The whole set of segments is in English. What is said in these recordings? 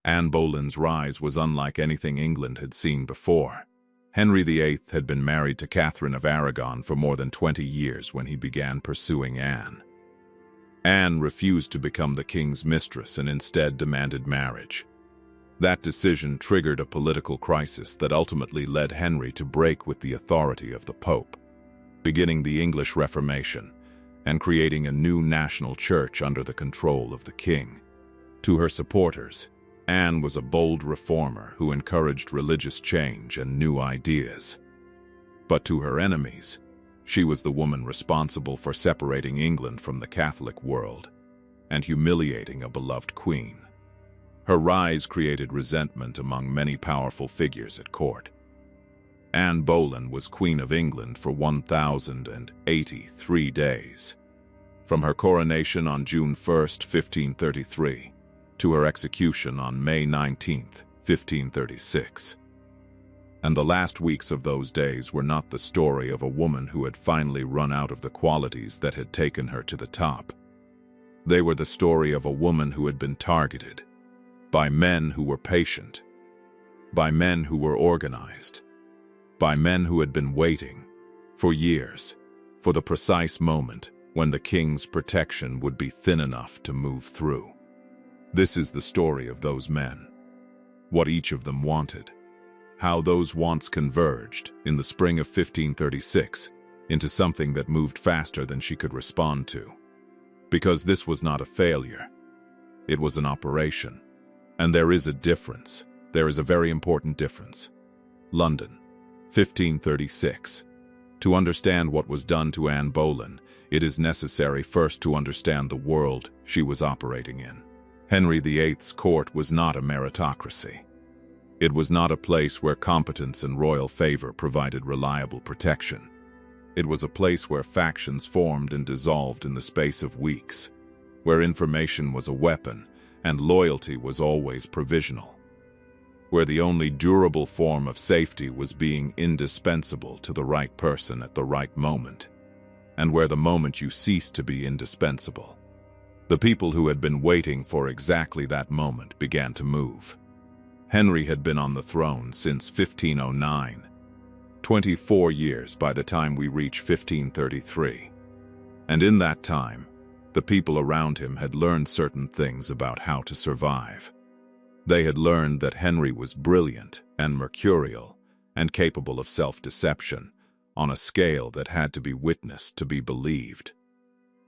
Anne Boleyn's rise was unlike anything England had seen before. Henry VIII had been married to Catherine of Aragon for more than 20 years when he began pursuing Anne. Anne refused to become the king's mistress and instead demanded marriage. That decision triggered a political crisis that ultimately led Henry to break with the authority of the Pope, beginning the English Reformation and creating a new national church under the control of the king. To her supporters, Anne was a bold reformer who encouraged religious change and new ideas. But to her enemies, she was the woman responsible for separating England from the Catholic world and humiliating a beloved queen. Her rise created resentment among many powerful figures at court. Anne Boleyn was Queen of England for 1,083 days. From her coronation on June 1, 1533, to her execution on May 19, 1536. And the last weeks of those days were not the story of a woman who had finally run out of the qualities that had taken her to the top. They were the story of a woman who had been targeted by men who were patient, by men who were organized, by men who had been waiting for years for the precise moment when the king's protection would be thin enough to move through. This is the story of those men, what each of them wanted, how those wants converged in the spring of 1536 into something that moved faster than she could respond to. Because this was not a failure, it was an operation. And there is a difference. There is a very important difference. London, 1536. To understand what was done to Anne Boleyn, it is necessary first to understand the world she was operating in. Henry VIII's court was not a meritocracy. It was not a place where competence and royal favor provided reliable protection. It was a place where factions formed and dissolved in the space of weeks, where information was a weapon and loyalty was always provisional, where the only durable form of safety was being indispensable to the right person at the right moment, and where the moment you ceased to be indispensable, the people who had been waiting for exactly that moment began to move. Henry had been on the throne since 1509, 24 years by the time we reach 1533. And in that time, the people around him had learned certain things about how to survive. They had learned that Henry was brilliant and mercurial and capable of self-deception on a scale that had to be witnessed to be believed.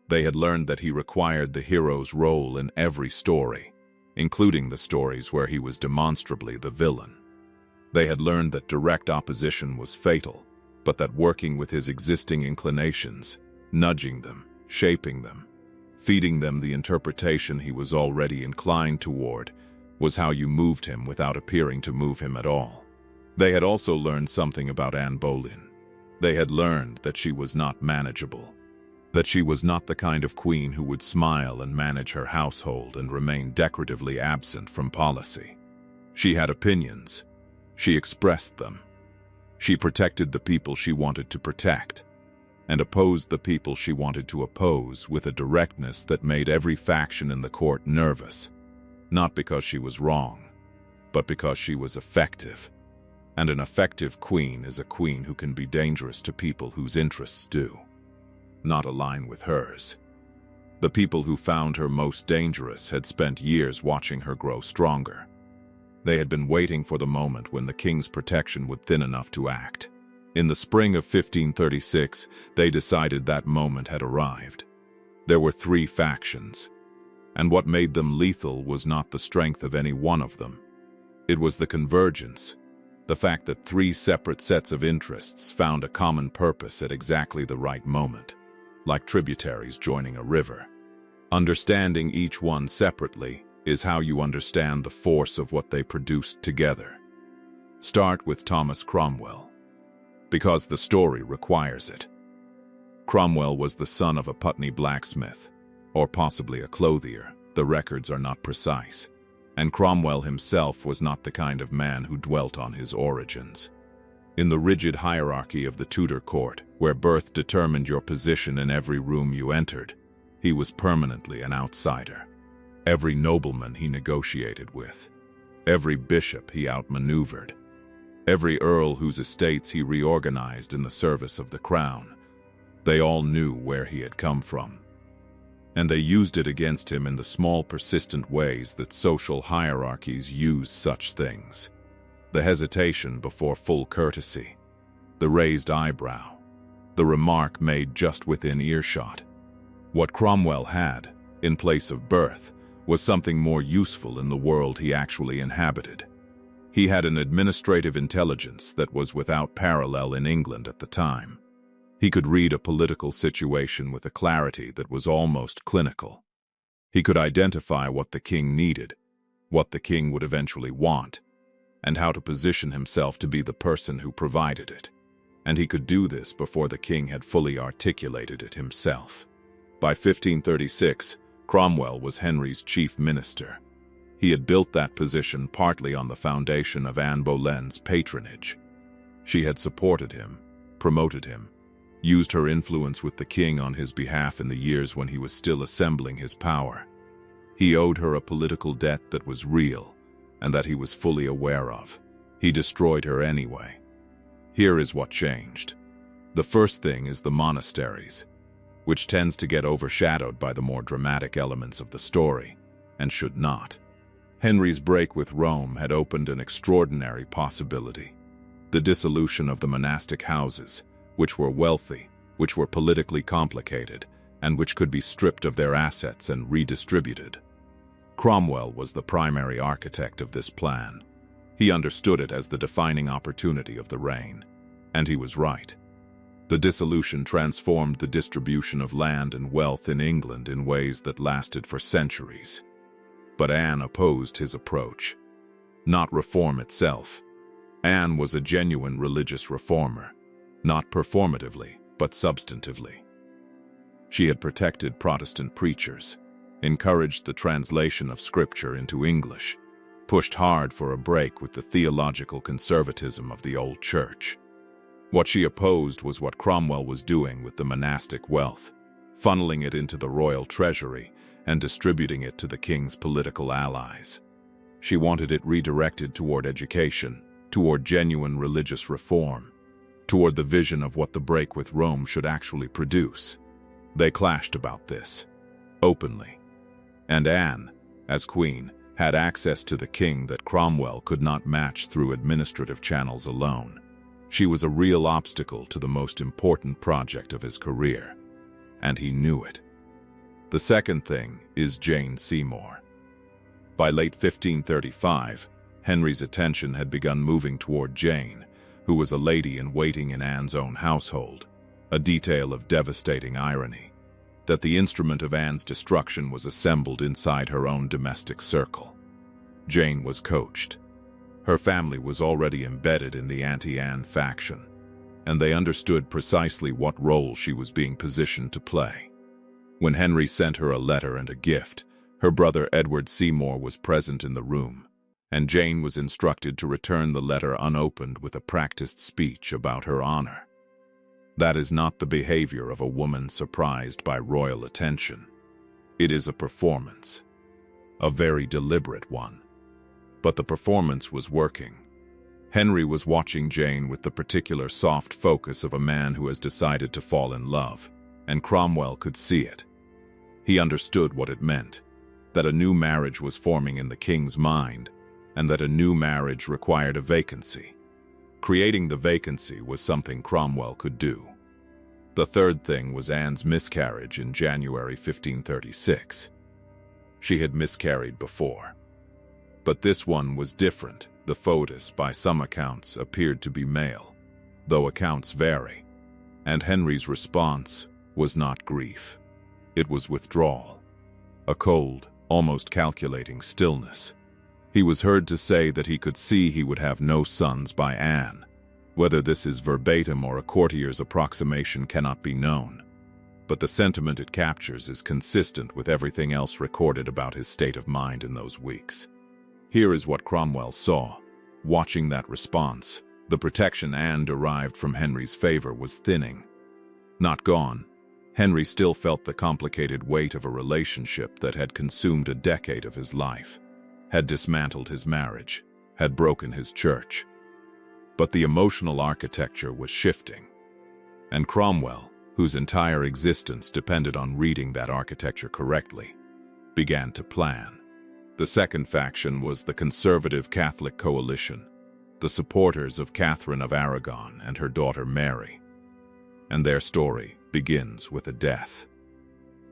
They had learned that he required the hero's role in every story, including the stories where he was demonstrably the villain. They had learned that direct opposition was fatal, but that working with his existing inclinations, nudging them, shaping them, feeding them the interpretation he was already inclined toward, was how you moved him without appearing to move him at all. They had also learned something about Anne Boleyn. They had learned that she was not manageable, that she was not the kind of queen who would smile and manage her household and remain decoratively absent from policy. She had opinions. She expressed them. She protected the people she wanted to protect, and opposed the people she wanted to oppose with a directness that made every faction in the court nervous, not because she was wrong, but because she was effective. And an effective queen is a queen who can be dangerous to people whose interests do not align with hers. The people who found her most dangerous had spent years watching her grow stronger. They had been waiting for the moment when the king's protection would thin enough to act. In the spring of 1536, they decided that moment had arrived. There were 3 factions, and what made them lethal was not the strength of any one of them. It was the convergence, the fact that 3 separate sets of interests found a common purpose at exactly the right moment, like tributaries joining a river. Understanding each one separately is how you understand the force of what they produced together. Start with Thomas Cromwell, because the story requires it. Cromwell was the son of a Putney blacksmith, or possibly a clothier. The records are not precise, and Cromwell himself was not the kind of man who dwelt on his origins. In the rigid hierarchy of the Tudor court, where birth determined your position in every room you entered, he was permanently an outsider. Every nobleman he negotiated with, Every bishop he outmaneuvered. Every earl whose estates he reorganized in the service of the crown. They all knew where he had come from. And they used it against him in the small, persistent ways that social hierarchies use such things. The hesitation before full courtesy. The raised eyebrow. The remark made just within earshot. What Cromwell had, in place of birth, was something more useful in the world he actually inhabited. He had an administrative intelligence that was without parallel in England at the time. He could read a political situation with a clarity that was almost clinical. He could identify what the king needed, what the king would eventually want, and how to position himself to be the person who provided it. And he could do this before the king had fully articulated it himself. By 1536, Cromwell was Henry's chief minister. He had built that position partly on the foundation of Anne Boleyn's patronage. She had supported him, promoted him, used her influence with the king on his behalf in the years when he was still assembling his power. He owed her a political debt that was real, and that he was fully aware of. He destroyed her anyway. Here is what changed. The first thing is the monasteries, which tends to get overshadowed by the more dramatic elements of the story, and should not. Henry's break with Rome had opened an extraordinary possibility. The dissolution of the monastic houses, which were wealthy, which were politically complicated, and which could be stripped of their assets and redistributed. Cromwell was the primary architect of this plan. He understood it as the defining opportunity of the reign, and he was right. The dissolution transformed the distribution of land and wealth in England in ways that lasted for centuries. But Anne opposed his approach. Not reform itself. Anne was a genuine religious reformer, not performatively, but substantively. She had protected Protestant preachers, encouraged the translation of Scripture into English, pushed hard for a break with the theological conservatism of the old church. What she opposed was what Cromwell was doing with the monastic wealth, funneling it into the royal treasury and distributing it to the king's political allies. She wanted it redirected toward education, toward genuine religious reform, toward the vision of what the break with Rome should actually produce. They clashed about this, openly. And Anne, as queen, had access to the king that Cromwell could not match through administrative channels alone. She was a real obstacle to the most important project of his career, and he knew it. The second thing is Jane Seymour. By late 1535, Henry's attention had begun moving toward Jane, who was a lady-in-waiting in Anne's own household, a detail of devastating irony, that the instrument of Anne's destruction was assembled inside her own domestic circle. Jane was coached. Her family was already embedded in the anti-Anne faction, and they understood precisely what role she was being positioned to play. When Henry sent her a letter and a gift, her brother Edward Seymour was present in the room, and Jane was instructed to return the letter unopened with a practiced speech about her honor. That is not the behavior of a woman surprised by royal attention. It is a performance, a very deliberate one. But the performance was working. Henry was watching Jane with the particular soft focus of a man who has decided to fall in love, and Cromwell could see it. He understood what it meant, that a new marriage was forming in the king's mind, and that a new marriage required a vacancy. Creating the vacancy was something Cromwell could do. The third thing was Anne's miscarriage in January 1536. She had miscarried before. But this one was different. The foetus, by some accounts, appeared to be male, though accounts vary. And Henry's response was not grief. It was withdrawal. A cold, almost calculating stillness. He was heard to say that he could see he would have no sons by Anne. Whether this is verbatim or a courtier's approximation cannot be known, but the sentiment it captures is consistent with everything else recorded about his state of mind in those weeks. Here is what Cromwell saw. Watching that response, the protection Anne derived from Henry's favor was thinning. Not gone, Henry still felt the complicated weight of a relationship that had consumed a decade of his life. had dismantled his marriage, had broken his church. But the emotional architecture was shifting. And Cromwell, whose entire existence depended on reading that architecture correctly, began to plan. The second faction was the conservative Catholic coalition, the supporters of Catherine of Aragon and her daughter Mary. And their story begins with a death.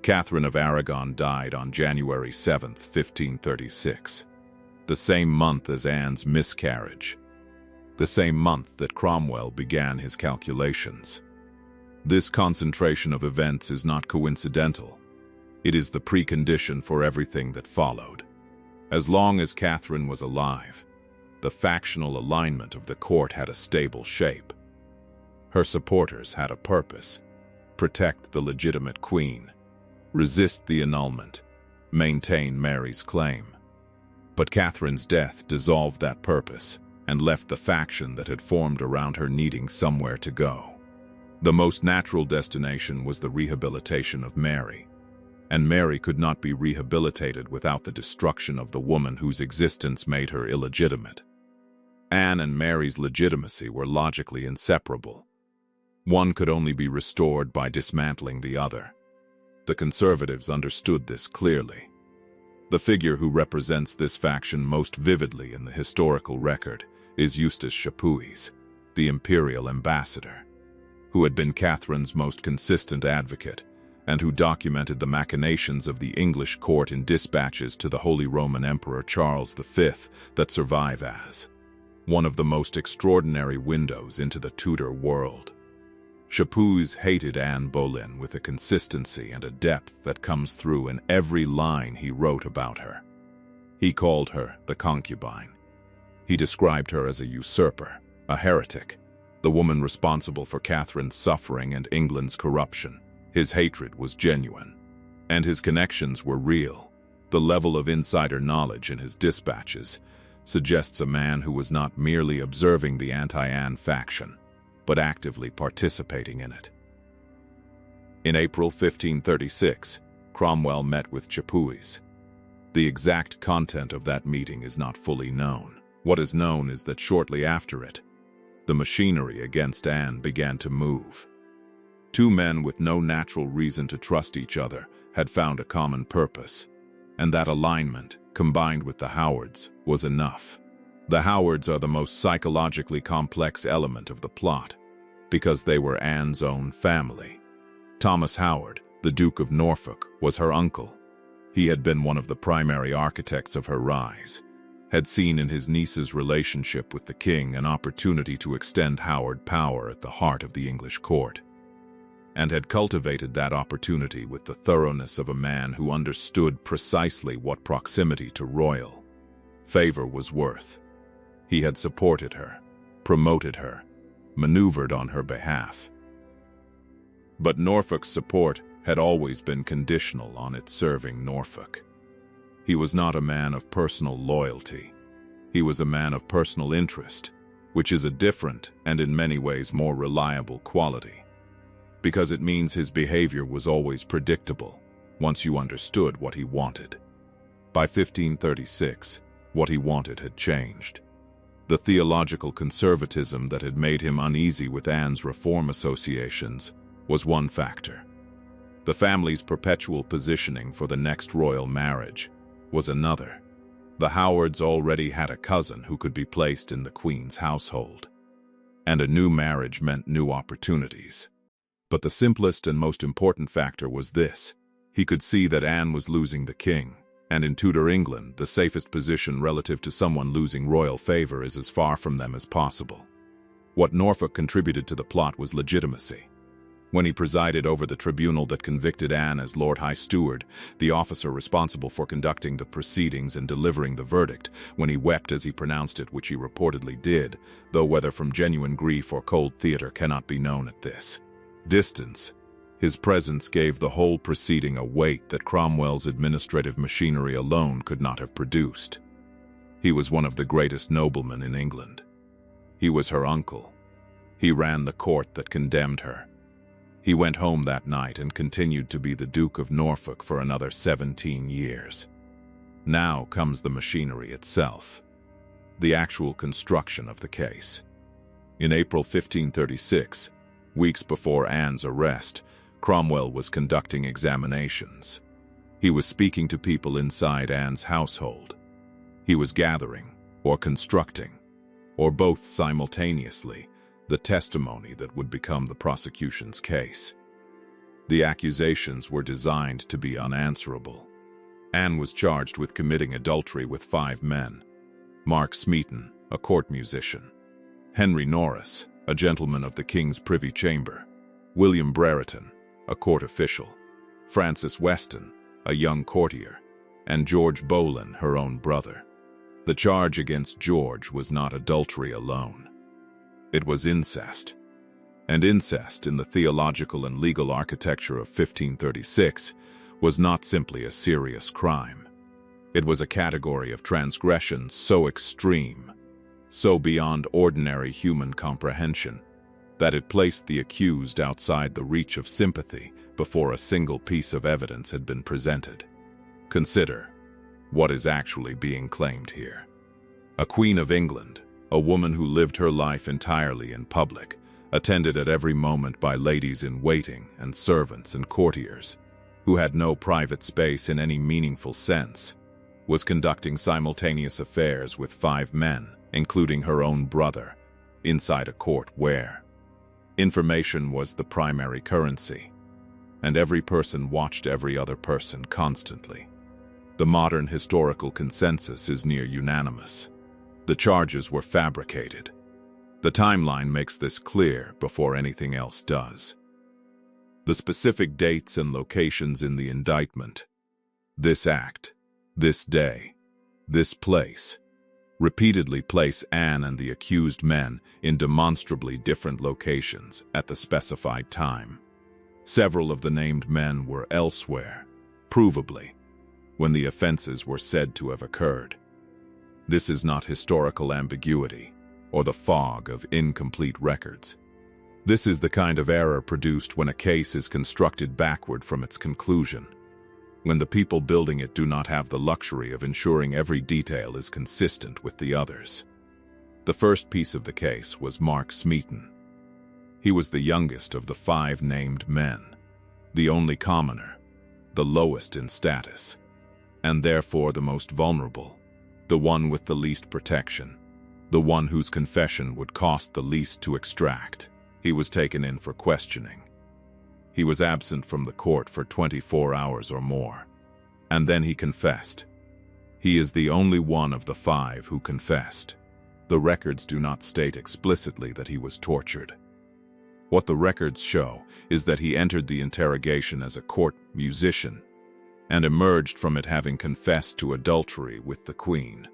Catherine of Aragon died on January 7, 1536, the same month as Anne's miscarriage, the same month that Cromwell began his calculations. This concentration of events is not coincidental. It is the precondition for everything that followed. As long as Catherine was alive, the factional alignment of the court had a stable shape. Her supporters had a purpose: protect the legitimate queen, resist the annulment, maintain Mary's claim. But Catherine's death dissolved that purpose and left the faction that had formed around her needing somewhere to go. The most natural destination was the rehabilitation of Mary, and Mary could not be rehabilitated without the destruction of the woman whose existence made her illegitimate. Anne and Mary's legitimacy were logically inseparable. One could only be restored by dismantling the other. The conservatives understood this clearly. The figure who represents this faction most vividly in the historical record is Eustace Chapuis, the imperial ambassador, who had been Catherine's most consistent advocate and who documented the machinations of the English court in dispatches to the Holy Roman Emperor Charles V that survive as one of the most extraordinary windows into the Tudor world. Chapuis hated Anne Boleyn with a consistency and a depth that comes through in every line he wrote about her. He called her the concubine. He described her as a usurper, a heretic, the woman responsible for Catherine's suffering and England's corruption. His hatred was genuine, and his connections were real. The level of insider knowledge in his dispatches suggests a man who was not merely observing the anti-Anne faction, but actively participating in it. In April 1536, Cromwell met with Chapuis. The exact content of that meeting is not fully known. What is known is that shortly after it, the machinery against Anne began to move. Two men with no natural reason to trust each other had found a common purpose, and that alignment, combined with the Howards, was enough. The Howards are the most psychologically complex element of the plot, because they were Anne's own family. Thomas Howard, the Duke of Norfolk, was her uncle. He had been one of the primary architects of her rise, had seen in his niece's relationship with the king an opportunity to extend Howard power at the heart of the English court, and had cultivated that opportunity with the thoroughness of a man who understood precisely what proximity to royal favor was worth. He had supported her, promoted her, maneuvered on her behalf. But Norfolk's support had always been conditional on its serving Norfolk. He was not a man of personal loyalty. He was a man of personal interest, which is a different and in many ways more reliable quality, because it means his behavior was always predictable once you understood what he wanted. By 1536, what he wanted had changed. The theological conservatism that had made him uneasy with Anne's reform associations was one factor. The family's perpetual positioning for the next royal marriage was another. The Howards already had a cousin who could be placed in the Queen's household, and a new marriage meant new opportunities. But the simplest and most important factor was this: he could see that Anne was losing the king, and in Tudor England, the safest position relative to someone losing royal favor is as far from them as possible. What Norfolk contributed to the plot was legitimacy. When he presided over the tribunal that convicted Anne as Lord High Steward, the officer responsible for conducting the proceedings and delivering the verdict, when he wept as he pronounced it, which he reportedly did, though whether from genuine grief or cold theater cannot be known at this distance, his presence gave the whole proceeding a weight that Cromwell's administrative machinery alone could not have produced. He was one of the greatest noblemen in England. He was her uncle. He ran the court that condemned her. He went home that night and continued to be the Duke of Norfolk for another 17 years. Now comes the machinery itself, the actual construction of the case. In April 1536, weeks before Anne's arrest, Cromwell was conducting examinations. He was speaking to people inside Anne's household. He was gathering, or constructing, or both simultaneously, the testimony that would become the prosecution's case. The accusations were designed to be unanswerable. Anne was charged with committing adultery with 5 men: Mark Smeaton, a court musician; Henry Norris, a gentleman of the King's Privy Chamber; William Brereton, a court official; Francis Weston, a young courtier; and George Boleyn, her own brother. The charge against George was not adultery alone. It was incest. And incest, in the theological and legal architecture of 1536, was not simply a serious crime. It was a category of transgression so extreme, so beyond ordinary human comprehension, that it placed the accused outside the reach of sympathy before a single piece of evidence had been presented. Consider what is actually being claimed here. A Queen of England, a woman who lived her life entirely in public, attended at every moment by ladies-in-waiting and servants and courtiers, who had no private space in any meaningful sense, was conducting simultaneous affairs with 5 men, including her own brother, inside a court where information was the primary currency, and every person watched every other person constantly. The modern historical consensus is near unanimous. The charges were fabricated. The timeline makes this clear before anything else does. The specific dates and locations in the indictment, this act, this day, this place, repeatedly place Anne and the accused men in demonstrably different locations at the specified time. Several of the named men were elsewhere, provably, when the offenses were said to have occurred. This is not historical ambiguity or the fog of incomplete records. This is the kind of error produced when a case is constructed backward from its conclusion, when the people building it do not have the luxury of ensuring every detail is consistent with the others. The first piece of the case was Mark Smeaton. He was the youngest of the 5 named men, the only commoner, the lowest in status, and therefore the most vulnerable, the one with the least protection, the one whose confession would cost the least to extract. He was taken in for questioning. He was absent from the court for 24 hours or more, and then he confessed. He is the only one of the 5 who confessed. The records do not state explicitly that he was tortured. What the records show is that he entered the interrogation as a court musician and emerged from it having confessed to adultery with the Queen,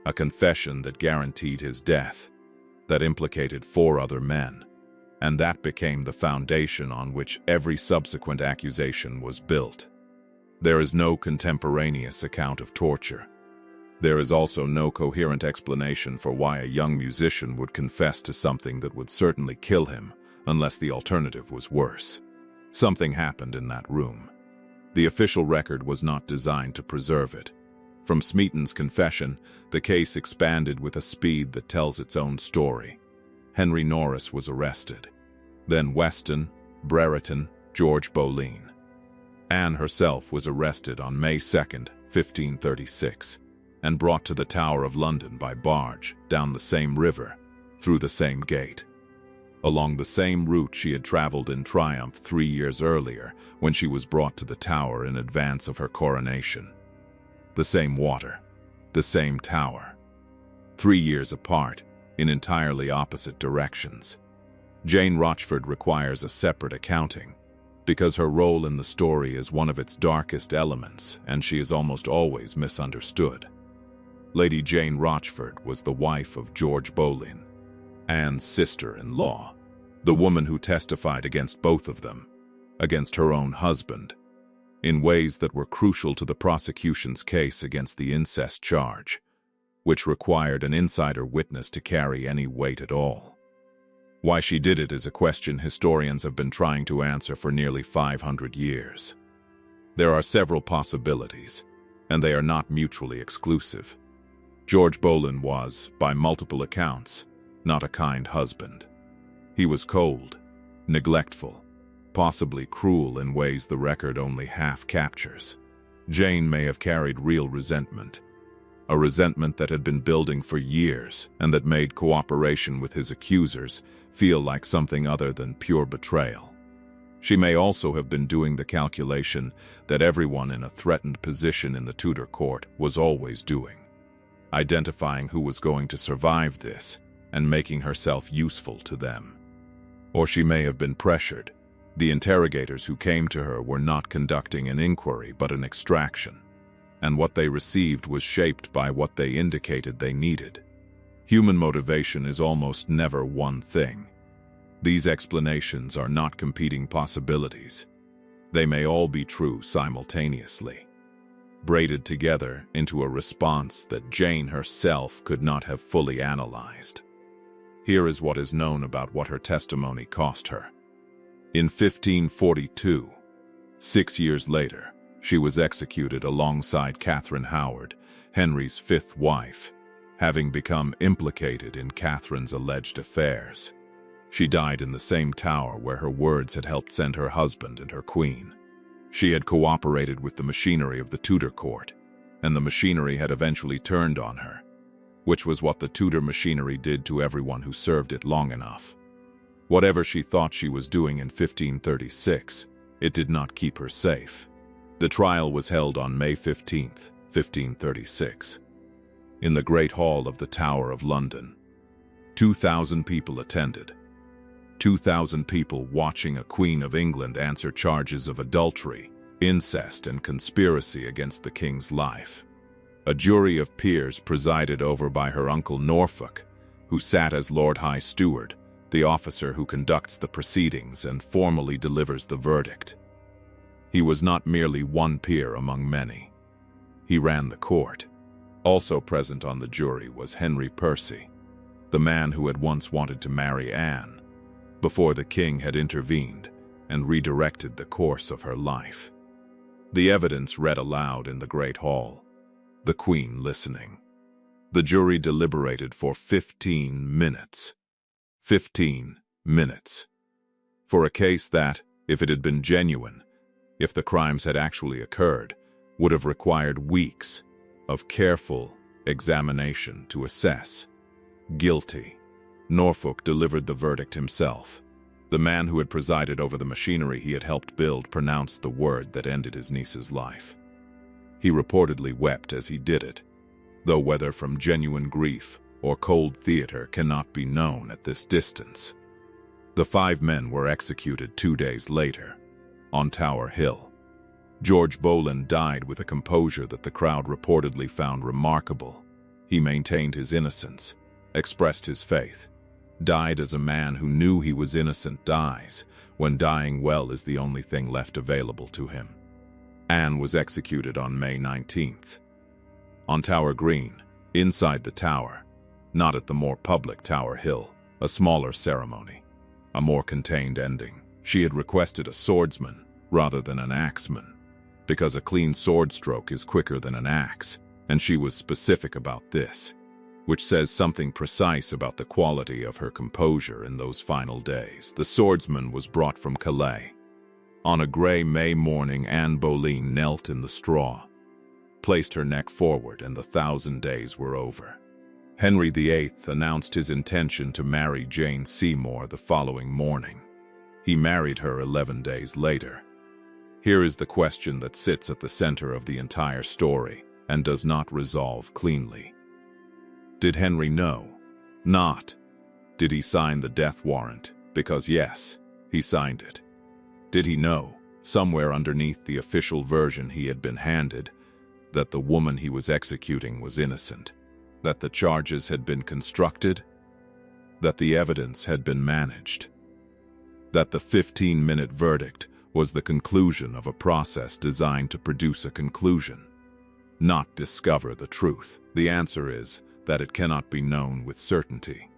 a confession that guaranteed his death, that implicated 4 other men, and that became the foundation on which every subsequent accusation was built. There is no contemporaneous account of torture. There is also no coherent explanation for why a young musician would confess to something that would certainly kill him, unless the alternative was worse. Something happened in that room. The official record was not designed to preserve it. From Smeaton's confession, the case expanded with a speed that tells its own story. Henry Norris was arrested. Then Weston, Brereton, George Boleyn. Anne herself was arrested on May 2nd, 1536, and brought to the Tower of London by barge, down the same river, through the same gate, along the same route she had traveled in triumph 3 years earlier when she was brought to the Tower in advance of her coronation. The same water, the same tower. 3 years apart, in entirely opposite directions. Jane Rochford requires a separate accounting, because her role in the story is one of its darkest elements, and she is almost always misunderstood. Lady Jane Rochford was the wife of George Boleyn, Anne's sister-in-law, the woman who testified against both of them, against her own husband, in ways that were crucial to the prosecution's case against the incest charge, which required an insider witness to carry any weight at all. Why she did it is a question historians have been trying to answer for nearly 500 years. There are several possibilities, and they are not mutually exclusive. George Boleyn was, by multiple accounts, not a kind husband. He was cold, neglectful, possibly cruel in ways the record only half captures. Jane may have carried real resentment, a resentment that had been building for years and that made cooperation with his accusers feel like something other than pure betrayal. She may also have been doing the calculation that everyone in a threatened position in the Tudor court was always doing, identifying who was going to survive this and making herself useful to them. Or she may have been pressured. The interrogators who came to her were not conducting an inquiry but an extraction, and what they received was shaped by what they indicated they needed. Human motivation is almost never one thing. These explanations are not competing possibilities. They may all be true simultaneously, braided together into a response that Jane herself could not have fully analyzed. Here is what is known about what her testimony cost her. In 1542, 6 years later, she was executed alongside Catherine Howard, Henry's fifth wife, having become implicated in Catherine's alleged affairs. She died in the same tower where her words had helped send her husband and her queen. She had cooperated with the machinery of the Tudor court, and the machinery had eventually turned on her, which was what the Tudor machinery did to everyone who served it long enough. Whatever she thought she was doing in 1536, it did not keep her safe. The trial was held on May 15, 1536, in the Great Hall of the Tower of London. 2,000 people attended. 2,000 people watching a Queen of England answer charges of adultery, incest, and conspiracy against the king's life. A jury of peers presided over by her uncle Norfolk, who sat as Lord High Steward, the officer who conducts the proceedings and formally delivers the verdict. He was not merely one peer among many. He ran the court. Also present on the jury was Henry Percy, the man who had once wanted to marry Anne, before the king had intervened and redirected the course of her life. The evidence read aloud in the Great Hall, the Queen listening. The jury deliberated for 15 minutes. 15 minutes. For a case that, if it had been genuine, if the crimes had actually occurred, would have required weeks of careful examination to assess. Guilty. Norfolk delivered the verdict himself. The man who had presided over the machinery he had helped build pronounced the word that ended his niece's life. He reportedly wept as he did it, though whether from genuine grief or cold theater cannot be known at this distance. The 5 men were executed 2 days later, on Tower Hill. George Boleyn died with a composure that the crowd reportedly found remarkable. He maintained his innocence, expressed his faith, died as a man who knew he was innocent dies, when dying well is the only thing left available to him. Anne was executed on May 19th. On Tower Green, inside the tower, not at the more public Tower Hill, a smaller ceremony, a more contained ending. She had requested a swordsman rather than an axeman, because a clean sword stroke is quicker than an axe, and she was specific about this, which says something precise about the quality of her composure in those final days. The swordsman was brought from Calais. On a gray May morning, Anne Boleyn knelt in the straw, placed her neck forward, and the 1,000 days were over. Henry VIII announced his intention to marry Jane Seymour the following morning. He married her 11 days later. Here is the question that sits at the center of the entire story and does not resolve cleanly. Did Henry know? Not. Did he sign the death warrant? Because yes, he signed it. Did he know, somewhere underneath the official version he had been handed, that the woman he was executing was innocent? That the charges had been constructed? That the evidence had been managed? That the 15-minute verdict was the conclusion of a process designed to produce a conclusion, not discover the truth? The answer is that it cannot be known with certainty.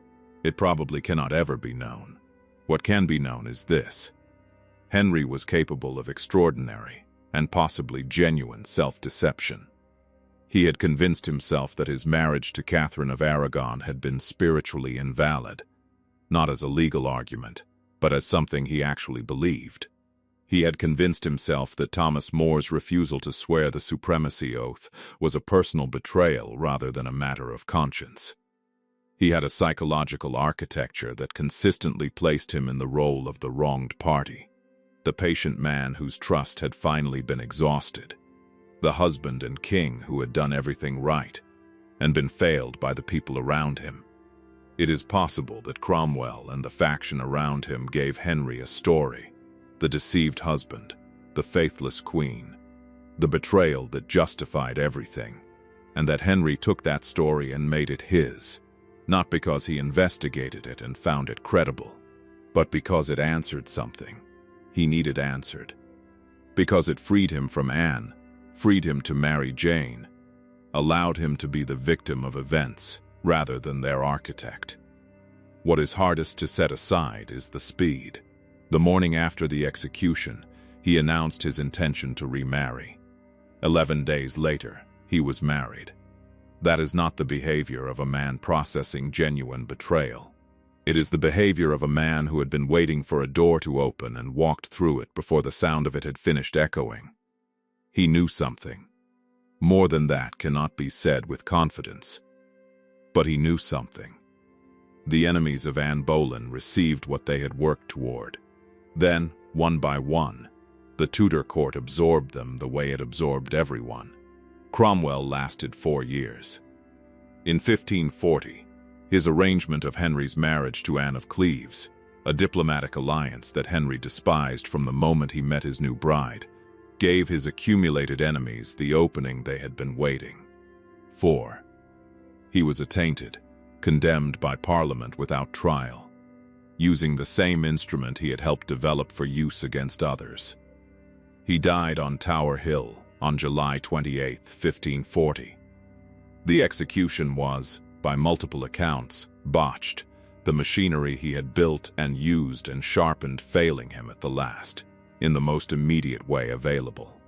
It probably cannot ever be known. What can be known is this: Henry was capable of extraordinary and possibly genuine self-deception. He had convinced himself that his marriage to Catherine of Aragon had been spiritually invalid, not as a legal argument, but as something he actually believed. He had convinced himself that Thomas More's refusal to swear the supremacy oath was a personal betrayal rather than a matter of conscience. He had a psychological architecture that consistently placed him in the role of the wronged party, the patient man whose trust had finally been exhausted, the husband and king who had done everything right and been failed by the people around him. It is possible that Cromwell and the faction around him gave Henry a story: the deceived husband, the faithless queen, the betrayal that justified everything, and that Henry took that story and made it his, not because he investigated it and found it credible, but because it answered something he needed answered. Because it freed him from Anne, freed him to marry Jane, allowed him to be the victim of events rather than their architect. What is hardest to set aside is the speed. The morning after the execution, he announced his intention to remarry. 11 days later, he was married. That is not the behavior of a man processing genuine betrayal. It is the behavior of a man who had been waiting for a door to open and walked through it before the sound of it had finished echoing. He knew something. More than that cannot be said with confidence. But he knew something. The enemies of Anne Boleyn received what they had worked toward. Then, one by one, the Tudor court absorbed them the way it absorbed everyone. Cromwell lasted 4 years. In 1540, his arrangement of Henry's marriage to Anne of Cleves, a diplomatic alliance that Henry despised from the moment he met his new bride, gave his accumulated enemies the opening they had been waiting for. He was attainted, condemned by Parliament without trial, using the same instrument he had helped develop for use against others. He died on Tower Hill on July 28, 1540. The execution was, by multiple accounts, botched, the machinery he had built and used and sharpened failing him at the last, in the most immediate way available.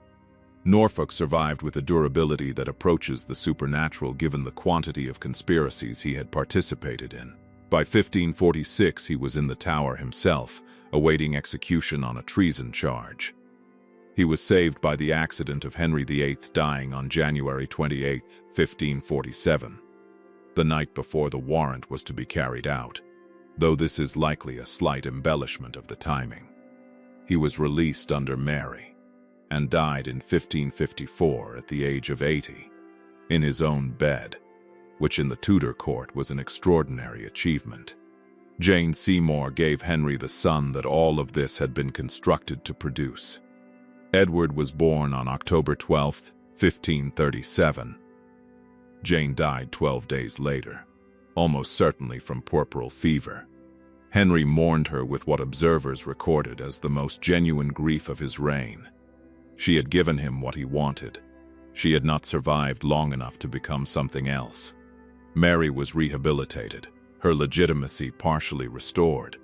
Norfolk survived with a durability that approaches the supernatural given the quantity of conspiracies he had participated in. By 1546 he was in the Tower himself, awaiting execution on a treason charge. He was saved by the accident of Henry VIII dying on January 28, 1547, the night before the warrant was to be carried out, though this is likely a slight embellishment of the timing. He was released under Mary, and died in 1554 at the age of 80, in his own bed, which in the Tudor court was an extraordinary achievement. Jane Seymour gave Henry the son that all of this had been constructed to produce. Edward was born on October 12, 1537. Jane died 12 days later, almost certainly from puerperal fever. Henry mourned her with what observers recorded as the most genuine grief of his reign. She had given him what he wanted. She had not survived long enough to become something else. Mary was rehabilitated, her legitimacy partially restored,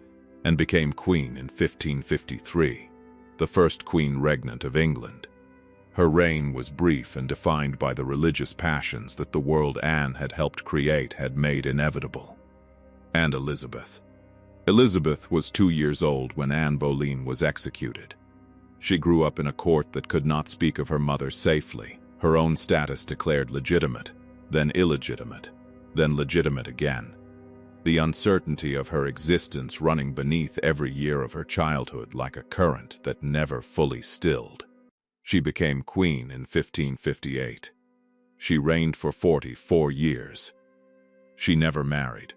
and became queen in 1553, the first queen regnant of England. Her reign was brief and defined by the religious passions that the world Anne had helped create had made inevitable. And Elizabeth. Elizabeth was 2 years old when Anne Boleyn was executed. She grew up in a court that could not speak of her mother safely, her own status declared legitimate, then illegitimate, then legitimate again. The uncertainty of her existence running beneath every year of her childhood like a current that never fully stilled. She became queen in 1558. She reigned for 44 years. She never married.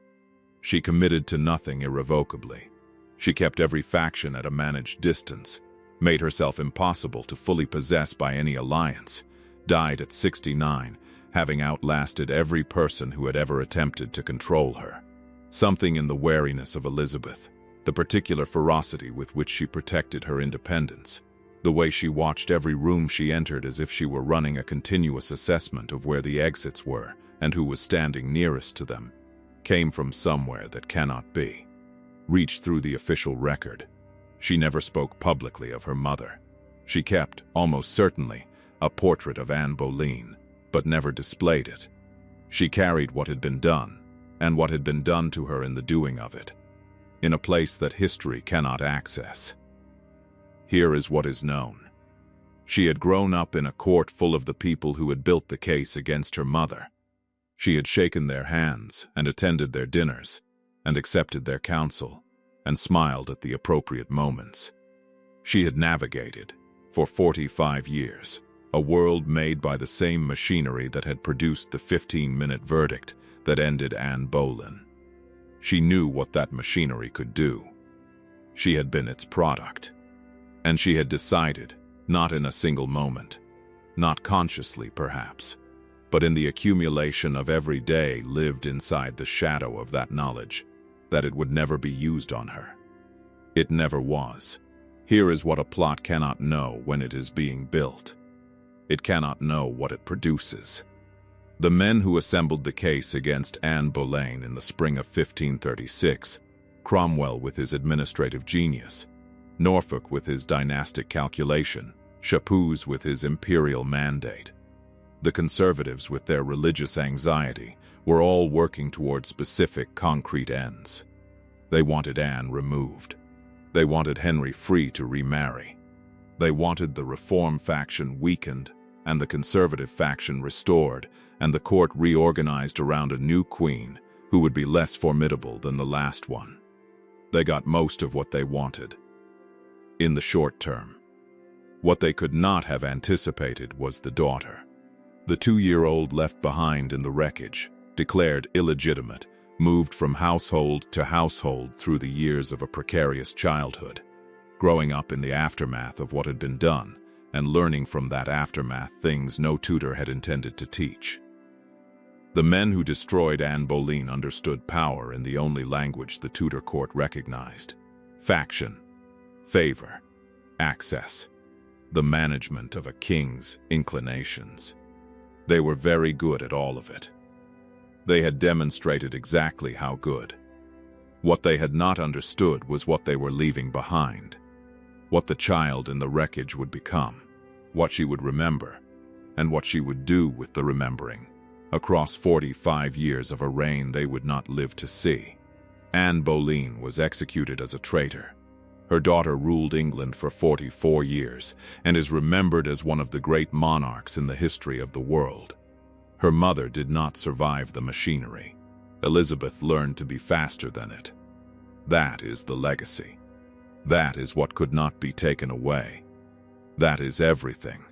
She committed to nothing irrevocably. She kept every faction at a managed distance, made herself impossible to fully possess by any alliance, died at 69, having outlasted every person who had ever attempted to control her. Something in the wariness of Elizabeth, the particular ferocity with which she protected her independence, the way she watched every room she entered as if she were running a continuous assessment of where the exits were and who was standing nearest to them, came from somewhere that cannot be. Reached through the official record. She never spoke publicly of her mother. She kept, almost certainly, a portrait of Anne Boleyn, but never displayed it. She carried what had been done, and what had been done to her in the doing of it, in a place that history cannot access. Here is what is known. She had grown up in a court full of the people who had built the case against her mother. She had shaken their hands and attended their dinners, and accepted their counsel, and smiled at the appropriate moments. She had navigated, for 45 years, a world made by the same machinery that had produced the 15-minute verdict that ended Anne Boleyn. She knew what that machinery could do. She had been its product. And she had decided, not in a single moment, not consciously perhaps, but in the accumulation of every day lived inside the shadow of that knowledge, that it would never be used on her. It never was. Here is what a plot cannot know when it is being built. It cannot know what it produces. The men who assembled the case against Anne Boleyn in the spring of 1536, Cromwell with his administrative genius, Norfolk with his dynastic calculation, Chapuis with his imperial mandate, the conservatives with their religious anxiety, were all working toward specific concrete ends. They wanted Anne removed. They wanted Henry free to remarry. They wanted the reform faction weakened and the conservative faction restored, and the court reorganized around a new queen who would be less formidable than the last one. They got most of what they wanted. In the short term. What they could not have anticipated was the daughter. The 2-year-old left behind in the wreckage, declared illegitimate, moved from household to household through the years of a precarious childhood, growing up in the aftermath of what had been done, and learning from that aftermath things no tutor had intended to teach. The men who destroyed Anne Boleyn understood power in the only language the Tudor court recognized: faction, favor, access, the management of a king's inclinations. They were very good at all of it. They had demonstrated exactly how good. What they had not understood was what they were leaving behind, what the child in the wreckage would become, what she would remember, and what she would do with the remembering, across 45 years of a reign they would not live to see. Anne Boleyn was executed as a traitor. Her daughter ruled England for 44 years and is remembered as one of the great monarchs in the history of the world. Her mother did not survive the machinery. Elizabeth learned to be faster than it. That is the legacy. That is what could not be taken away. That is everything.